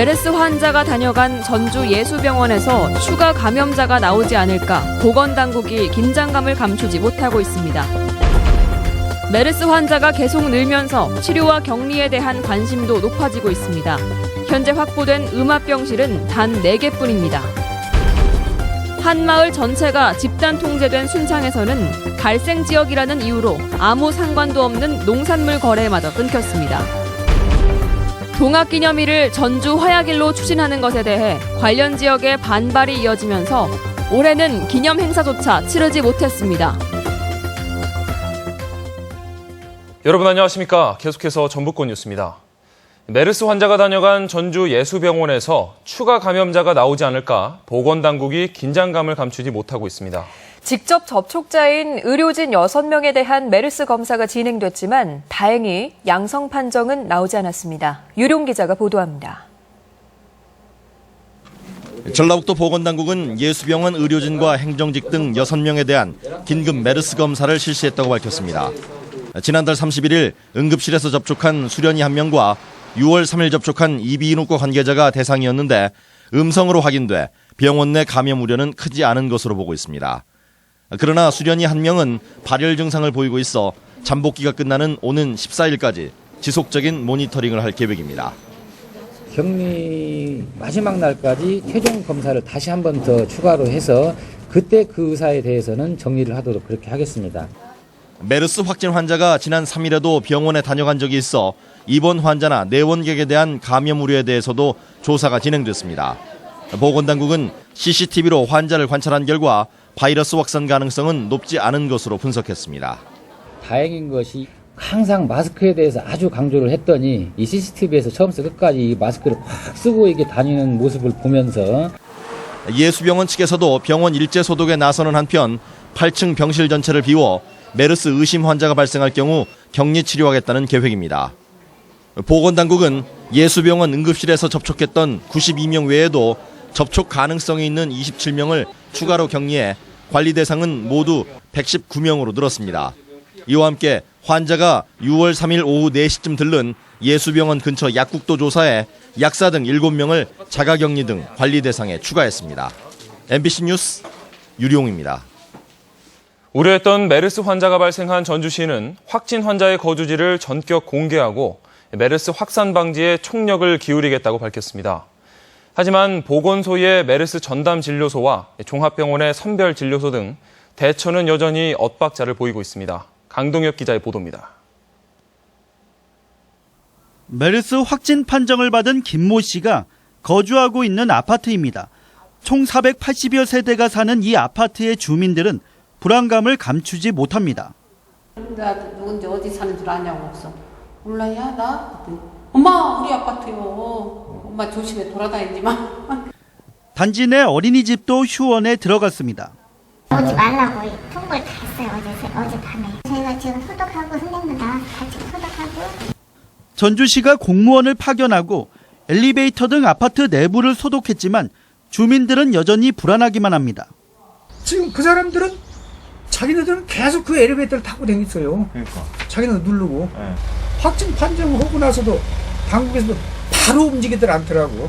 메르스 환자가 다녀간 전주 예수병원에서 추가 감염자가 나오지 않을까 보건당국이 긴장감을 감추지 못하고 있습니다. 메르스 환자가 계속 늘면서 치료와 격리에 대한 관심도 높아지고 있습니다. 현재 확보된 음압병실은 단 4개뿐입니다. 한 마을 전체가 집단 통제된 순창에서는 갈생 지역이라는 이유로 아무 상관도 없는 농산물 거래마저 끊겼습니다. 동학기념일을 전주 화약일로 추진하는 것에 대해 관련 지역의 반발이 이어지면서 올해는 기념 행사조차 치르지 못했습니다. 여러분 안녕하십니까? 계속해서 전북권 뉴스입니다. 메르스 환자가 다녀간 전주 예수병원에서 추가 감염자가 나오지 않을까 보건당국이 긴장감을 감추지 못하고 있습니다. 직접 접촉자인 의료진 6명에 대한 메르스 검사가 진행됐지만 다행히 양성 판정은 나오지 않았습니다. 유룡 기자가 보도합니다. 전라북도 보건당국은 예수병원 의료진과 행정직 등 6명에 대한 긴급 메르스 검사를 실시했다고 밝혔습니다. 지난달 31일 응급실에서 접촉한 수련이 1명과 6월 3일 접촉한 이비인후과 관계자가 대상이었는데 음성으로 확인돼 병원 내 감염 우려는 크지 않은 것으로 보고 있습니다. 그러나 수련이 1명은 발열 증상을 보이고 있어 잠복기가 끝나는 오는 14일까지 지속적인 모니터링을 할 계획입니다. 격리 마지막 날까지 최종 검사를 다시 한 번 더 추가로 해서 그때 그 의사에 대해서는 정리를 하도록 그렇게 하겠습니다. 메르스 확진 환자가 지난 3일에도 병원에 다녀간 적이 있어 입원 환자나 내원객에 대한 감염 우려에 대해서도 조사가 진행됐습니다. 보건당국은 CCTV로 환자를 관찰한 결과 바이러스 확산 가능성은 높지 않은 것으로 분석했습니다. 다행인 것이 항상 마스크에 대해서 아주 강조를 했더니 이 CCTV에서 처음부터 끝까지 이 마스크를 꽉 쓰고 이게 다니는 모습을 보면서 예수병원 측에서도 병원 일제 소독에 나서는 한편 8층 병실 전체를 비워 메르스 의심 환자가 발생할 경우 격리 치료하겠다는 계획입니다. 보건당국은 예수병원 응급실에서 접촉했던 92명 외에도 접촉 가능성이 있는 27명을 추가로 격리해 관리 대상은 모두 119명으로 늘었습니다. 이와 함께 환자가 6월 3일 오후 4시쯤 들른 예수병원 근처 약국도 조사해 약사 등 7명을 자가격리 등 관리 대상에 추가했습니다. MBC 뉴스 유룡입니다. 우려했던 메르스 환자가 발생한 전주시는 확진 환자의 거주지를 전격 공개하고 메르스 확산 방지에 총력을 기울이겠다고 밝혔습니다. 하지만 보건소의 메르스 전담 진료소와 종합병원의 선별 진료소 등 대처는 여전히 엇박자를 보이고 있습니다. 강동엽 기자의 보도입니다. 메르스 확진 판정을 받은 김모 씨가 거주하고 있는 아파트입니다. 총 480여 세대가 사는 이 아파트의 주민들은 불안감을 감추지 못합니다. 나 누군지 어디 사는 줄 아냐고 없어. 몰라야 나? 그랬더니 엄마 우리 아파트요. 엄마 조심해 돌아다니지 마. 단지 내 어린이집도 휴원에 들어갔습니다. 오지 말라고 통보를 다 했어요. 어젯밤에. 저희가 지금 소독하고 선생님들 나와서 같이 소독하고. 전주시가 공무원을 파견하고 엘리베이터 등 아파트 내부를 소독했지만 주민들은 여전히 불안하기만 합니다. 지금 그 사람들은 자기네들은 계속 그 엘리베이터를 타고 다녔어요. 그러니까. 자기네들 누르고. 네. 확진 판정하고 나서도 당국에서도 바로 움직이들 않더라고.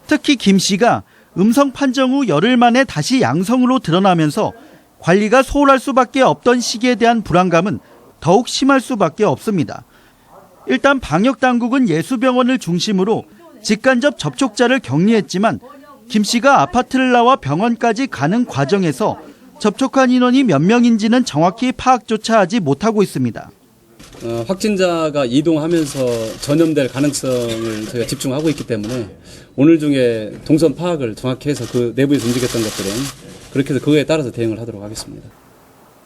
특히 김 씨가 음성 판정 후 열흘 만에 다시 양성으로 드러나면서 관리가 소홀할 수밖에 없던 시기에 대한 불안감은 더욱 심할 수밖에 없습니다. 일단 방역당국은 예수병원을 중심으로 직간접 접촉자를 격리했지만 김 씨가 아파트를 나와 병원까지 가는 과정에서 접촉한 인원이 몇 명인지는 정확히 파악조차 하지 못하고 있습니다. 확진자가 이동하면서 전염될 가능성을 저희가 집중하고 있기 때문에 오늘 중에 동선 파악을 정확히 해서 그 내부에서 움직였던 것들은 그렇게 해서 그거에 따라서 대응을 하도록 하겠습니다.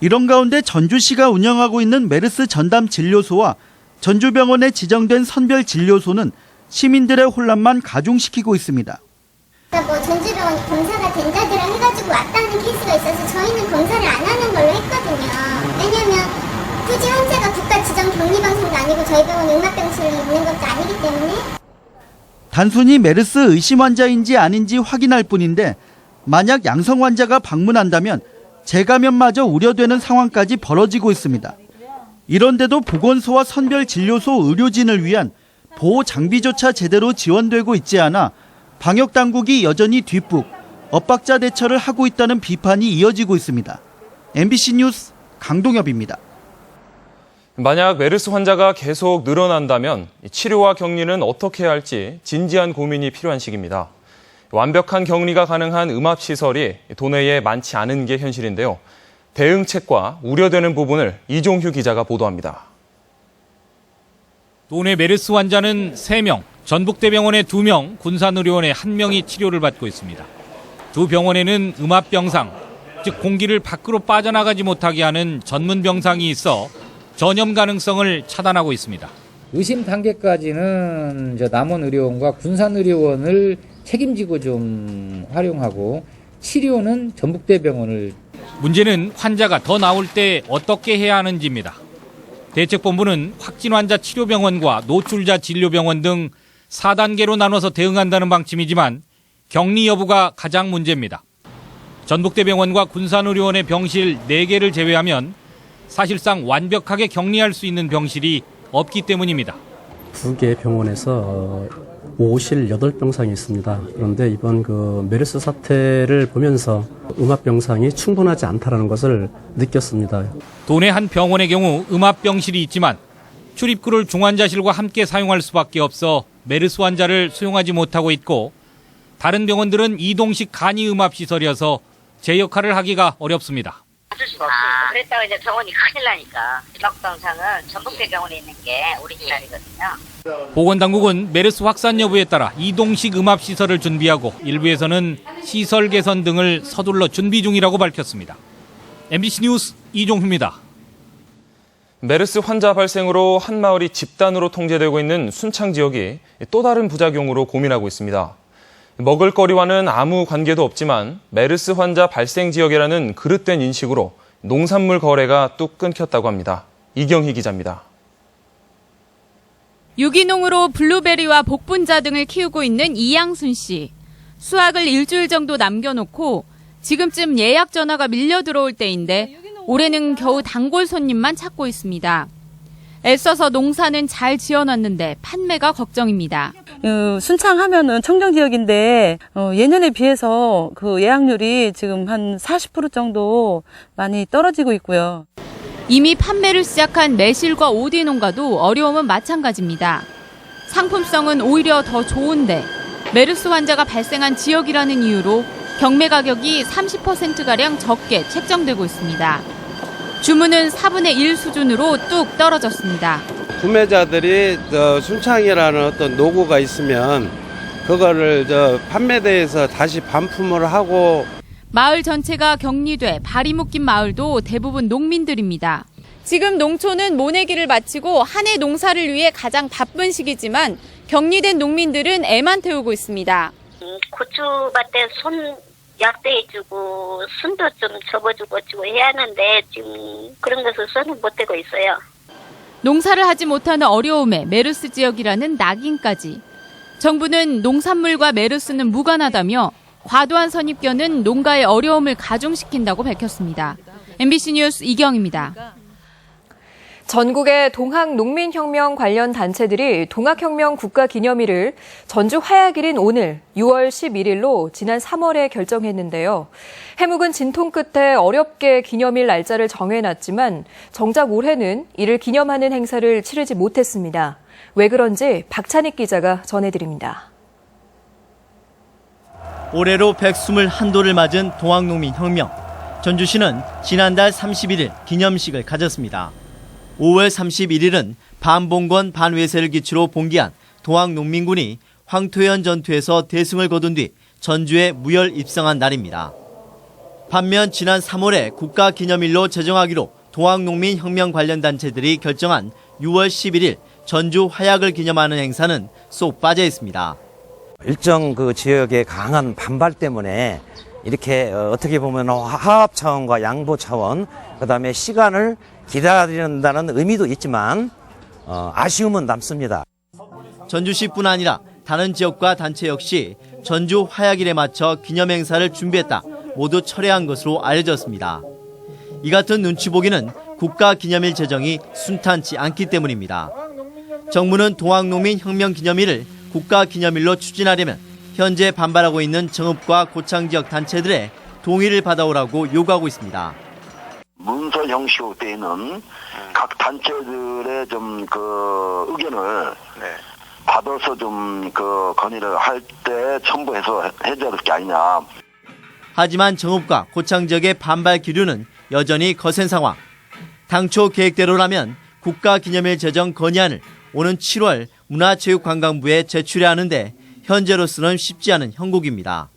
이런 가운데 전주시가 운영하고 있는 메르스 전담 진료소와 전주병원에 지정된 선별 진료소는 시민들의 혼란만 가중시키고 있습니다. 뭐 전주병원 검사가 된다더라 해가지고 왔다는 케이스가 있어서 저희는 검사를 안 하는 걸로 했거든요. 왜냐하면 굳이 환자가 국가 지정 격리방송도 아니고 저희 병원 음압병실에 있는 것도 아니기 때문에. 단순히 메르스 의심 환자인지 아닌지 확인할 뿐인데 만약 양성 환자가 방문한다면 재감염마저 우려되는 상황까지 벌어지고 있습니다. 이런데도 보건소와 선별 진료소 의료진을 위한 보호 장비조차 제대로 지원되고 있지 않아 방역 당국이 여전히 뒷북, 엇박자 대처를 하고 있다는 비판이 이어지고 있습니다. MBC 뉴스 강동엽입니다. 만약 메르스 환자가 계속 늘어난다면 치료와 격리는 어떻게 해야 할지 진지한 고민이 필요한 시기입니다. 완벽한 격리가 가능한 음압시설이 도내에 많지 않은 게 현실인데요. 대응책과 우려되는 부분을 이종휴 기자가 보도합니다. 도내 메르스 환자는 3명, 전북대병원에 2명, 군산의료원에 1명이 치료를 받고 있습니다. 두 병원에는 음압병상, 즉 공기를 밖으로 빠져나가지 못하게 하는 전문 병상이 있어 전염 가능성을 차단하고 있습니다. 의심 단계까지는 남원의료원과 군산의료원을 책임지고 좀 활용하고 치료는 전북대병원을. 문제는 환자가 더 나올 때 어떻게 해야 하는지입니다. 대책본부는 확진 환자 치료병원과 노출자 진료병원 등 4단계로 나눠서 대응한다는 방침이지만 격리 여부가 가장 문제입니다. 전북대병원과 군산의료원의 병실 4개를 제외하면 사실상 완벽하게 격리할 수 있는 병실이 없기 때문입니다. 2개 병원에서 5실 8병상이 있습니다. 그런데 이번 메르스 사태를 보면서 음압병상이 충분하지 않다는 것을 느꼈습니다. 도내 한 병원의 경우 음압병실이 있지만 출입구를 중환자실과 함께 사용할 수밖에 없어 메르스 환자를 수용하지 못하고 있고, 다른 병원들은 이동식 간이 음압시설이어서 제 역할을 하기가 어렵습니다. 그랬다가 이제 병원이 큰일 나니까 음압병상은 전북대병원에 있는 게 오리지널이거든요. 보건당국은 메르스 확산 여부에 따라 이동식 음압시설을 준비하고 일부에서는 시설 개선 등을 서둘러 준비 중이라고 밝혔습니다. MBC 뉴스 이종휴입니다. 메르스 환자 발생으로 한 마을이 집단으로 통제되고 있는 순창 지역이 또 다른 부작용으로 고민하고 있습니다. 먹을거리와는 아무 관계도 없지만 메르스 환자 발생 지역이라는 그릇된 인식으로 농산물 거래가 뚝 끊겼다고 합니다. 이경희 기자입니다. 유기농으로 블루베리와 복분자 등을 키우고 있는 이양순 씨. 수확을 일주일 정도 남겨놓고 지금쯤 예약 전화가 밀려 들어올 때인데 올해는 겨우 단골 손님만 찾고 있습니다. 애써서 농사는 잘 지어놨는데 판매가 걱정입니다. 순창 하면은 청정 지역인데 예년에 비해서 그 예약률이 지금 한 40% 정도 많이 떨어지고 있고요. 이미 판매를 시작한 매실과 오디 농가도 어려움은 마찬가지입니다. 상품성은 오히려 더 좋은데 메르스 환자가 발생한 지역이라는 이유로 경매 가격이 30%가량 적게 책정되고 있습니다. 주문은 4분의 1 수준으로 뚝 떨어졌습니다. 구매자들이 순창이라는 어떤 노고가 있으면 그거를 판매대에서 다시 반품을 하고. 마을 전체가 격리돼 발이 묶인 마을도 대부분 농민들입니다. 지금 농촌은 모내기를 마치고 한 해 농사를 위해 가장 바쁜 시기지만 격리된 농민들은 애만 태우고 있습니다. 고추밭에 손 약대해주고 순도 좀 접어주고 해야 하는데 지금 그런 것을 손을 못 대고 있어요. 농사를 하지 못하는 어려움에 메르스 지역이라는 낙인까지. 정부는 농산물과 메르스는 무관하다며 과도한 선입견은 농가의 어려움을 가중시킨다고 밝혔습니다. MBC 뉴스 이경입니다. 전국의 동학농민혁명 관련 단체들이 동학혁명 국가기념일을 전주 화약일인 오늘 6월 11일로 지난 3월에 결정했는데요. 해묵은 진통 끝에 어렵게 기념일 날짜를 정해놨지만 정작 올해는 이를 기념하는 행사를 치르지 못했습니다. 왜 그런지 박찬익 기자가 전해드립니다. 올해로 121도를 맞은 동학농민혁명. 전주시는 지난달 31일 기념식을 가졌습니다. 5월 31일은 반봉건 반외세를 기치로 봉기한 동학농민군이 황토현 전투에서 대승을 거둔 뒤 전주에 무혈 입성한 날입니다. 반면 지난 3월에 국가기념일로 제정하기로 동학농민혁명 관련 단체들이 결정한 6월 11일 전주 화약을 기념하는 행사는 쏙 빠져 있습니다. 일정 그 지역의 강한 반발 때문에 이렇게 어떻게 보면 화합 차원과 양보 차원, 그다음에 시간을 기다린다는 의미도 있지만 아쉬움은 남습니다. 전주시뿐 아니라 다른 지역과 단체 역시 전주 화약일에 맞춰 기념행사를 준비했다 모두 철회한 것으로 알려졌습니다. 이 같은 눈치 보기는 국가기념일 제정이 순탄치 않기 때문입니다. 정부는 동학농민혁명기념일을 국가기념일로 추진하려면 현재 반발하고 있는 정읍과 고창지역 단체들의 동의를 받아오라고 요구하고 있습니다. 문서 형식 때에는 각 단체들의 좀 그 의견을 받아서 좀 그 건의를 할 때 첨부해서 해줘야 될 게 아니냐. 하지만 정읍과 고창 지역의 반발 기류는 여전히 거센 상황. 당초 계획대로라면 국가기념일 제정 건의안을 오는 7월 문화체육관광부에 제출해야 하는데 현재로서는 쉽지 않은 형국입니다.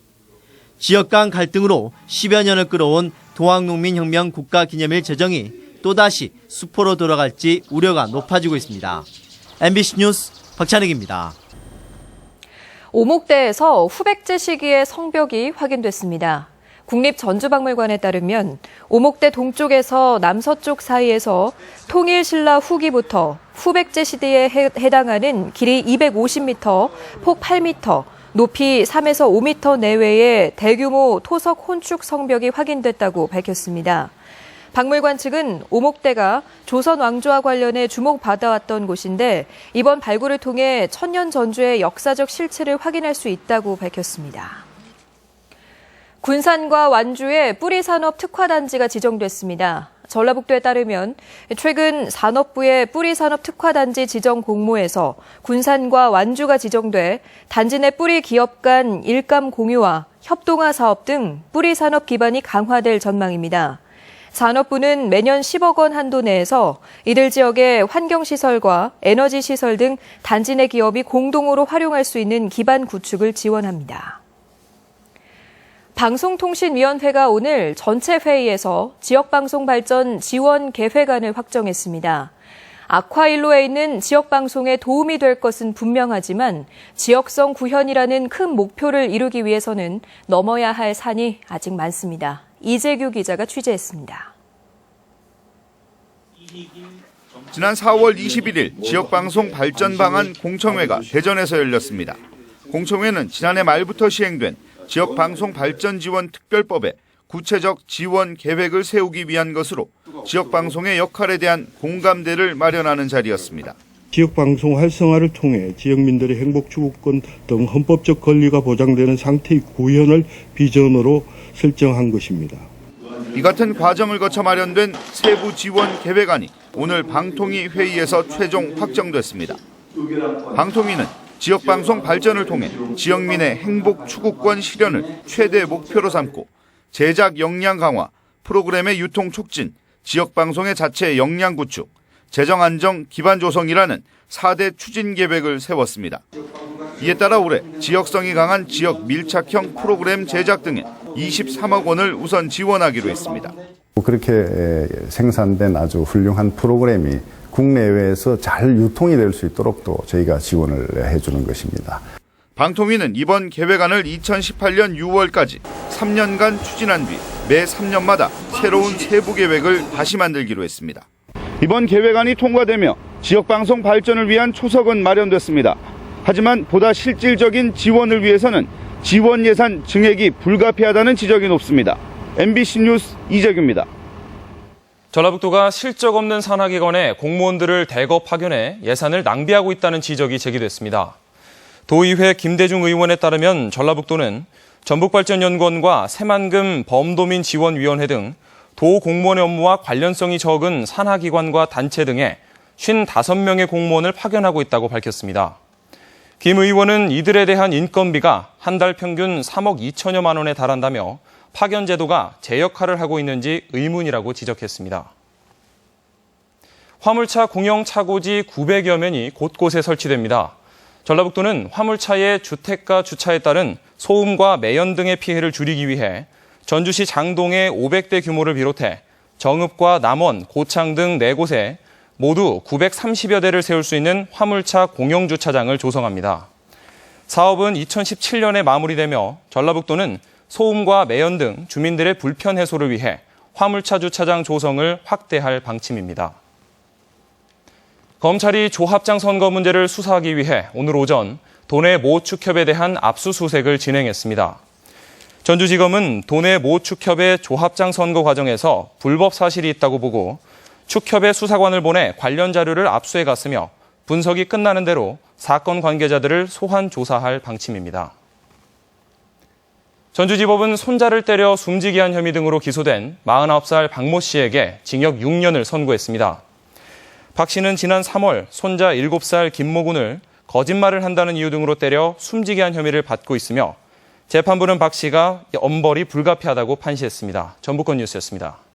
지역 간 갈등으로 10여 년을 끌어온 동학농민혁명 국가기념일 제정이 또다시 수포로 돌아갈지 우려가 높아지고 있습니다. MBC 뉴스 박찬익입니다. 오목대에서 후백제 시기의 성벽이 확인됐습니다. 국립전주박물관에 따르면 오목대 동쪽에서 남서쪽 사이에서 통일신라 후기부터 후백제 시대에 해당하는 길이 250m, 폭 8m, 높이 3에서 5m 내외의 대규모 토석 혼축 성벽이 확인됐다고 밝혔습니다. 박물관 측은 오목대가 조선 왕조와 관련해 주목받아왔던 곳인데 이번 발굴을 통해 천년 전주의 역사적 실체를 확인할 수 있다고 밝혔습니다. 군산과 완주에 뿌리산업 특화단지가 지정됐습니다. 전라북도에 따르면 최근 산업부의 뿌리산업 특화단지 지정 공모에서 군산과 완주가 지정돼 단지 내 뿌리 기업 간 일감 공유와 협동화 사업 등 뿌리산업 기반이 강화될 전망입니다. 산업부는 매년 10억 원 한도 내에서 이들 지역의 환경시설과 에너지시설 등 단지 내 기업이 공동으로 활용할 수 있는 기반 구축을 지원합니다. 방송통신위원회가 오늘 전체 회의에서 지역방송 발전 지원 계획안을 확정했습니다. 아쿠아일로에 있는 지역방송에 도움이 될 것은 분명하지만 지역성 구현이라는 큰 목표를 이루기 위해서는 넘어야 할 산이 아직 많습니다. 이재규 기자가 취재했습니다. 지난 4월 21일 지역방송 발전 방안 공청회가 대전에서 열렸습니다. 공청회는 지난해 말부터 시행된 지역방송 발전 지원 특별법에 구체적 지원 계획을 세우기 위한 것으로 지역방송의 역할에 대한 공감대를 마련하는 자리였습니다. 지역방송 활성화를 통해 지역민들의 행복 추구권 등 헌법적 권리가 보장되는 상태의 구현을 비전으로 설정한 것입니다. 이 같은 과정을 거쳐 마련된 세부 지원 계획안이 오늘 방통위 회의에서 최종 확정됐습니다. 방통위는 지역방송 발전을 통해 지역민의 행복 추구권 실현을 최대 목표로 삼고 제작 역량 강화, 프로그램의 유통 촉진, 지역방송의 자체 역량 구축, 재정 안정 기반 조성이라는 4대 추진 계획을 세웠습니다. 이에 따라 올해 지역성이 강한 지역 밀착형 프로그램 제작 등에 23억 원을 우선 지원하기로 했습니다. 그렇게 생산된 아주 훌륭한 프로그램이 국내외에서 잘 유통이 될 수 있도록 또 저희가 지원을 해주는 것입니다. 방통위는 이번 계획안을 2018년 6월까지 3년간 추진한 뒤 매 3년마다 새로운 세부 계획을 다시 만들기로 했습니다. 이번 계획안이 통과되며 지역방송 발전을 위한 초석은 마련됐습니다. 하지만 보다 실질적인 지원을 위해서는 지원 예산 증액이 불가피하다는 지적이 높습니다. MBC 뉴스 이재규입니다. 전라북도가 실적 없는 산하기관에 공무원들을 대거 파견해 예산을 낭비하고 있다는 지적이 제기됐습니다. 도의회 김대중 의원에 따르면 전라북도는 전북발전연구원과 새만금 범도민지원위원회 등 도 공무원의 업무와 관련성이 적은 산하기관과 단체 등에 55명의 공무원을 파견하고 있다고 밝혔습니다. 김 의원은 이들에 대한 인건비가 한 달 평균 3억 2천여만 원에 달한다며 파견 제도가 제 역할을 하고 있는지 의문이라고 지적했습니다. 화물차 공영 차고지 900여 면이 곳곳에 설치됩니다. 전라북도는 화물차의 주택가 주차에 따른 소음과 매연 등의 피해를 줄이기 위해 전주시 장동의 500대 규모를 비롯해 정읍과 남원, 고창 등 4곳에 모두 930여 대를 세울 수 있는 화물차 공영주차장을 조성합니다. 사업은 2017년에 마무리되며 전라북도는 소음과 매연 등 주민들의 불편 해소를 위해 화물차 주차장 조성을 확대할 방침입니다. 검찰이 조합장 선거 문제를 수사하기 위해 오늘 오전 도내 모 축협에 대한 압수수색을 진행했습니다. 전주지검은 도내 모 축협의 조합장 선거 과정에서 불법 사실이 있다고 보고 축협의 수사관을 보내 관련 자료를 압수해 갔으며 분석이 끝나는 대로 사건 관계자들을 소환 조사할 방침입니다. 전주지법은 손자를 때려 숨지게 한 혐의 등으로 기소된 49살 박모 씨에게 징역 6년을 선고했습니다. 박 씨는 지난 3월 손자 7살 김모군을 거짓말을 한다는 이유 등으로 때려 숨지게 한 혐의를 받고 있으며 재판부는 박 씨가 엄벌이 불가피하다고 판시했습니다. 전북권 뉴스였습니다.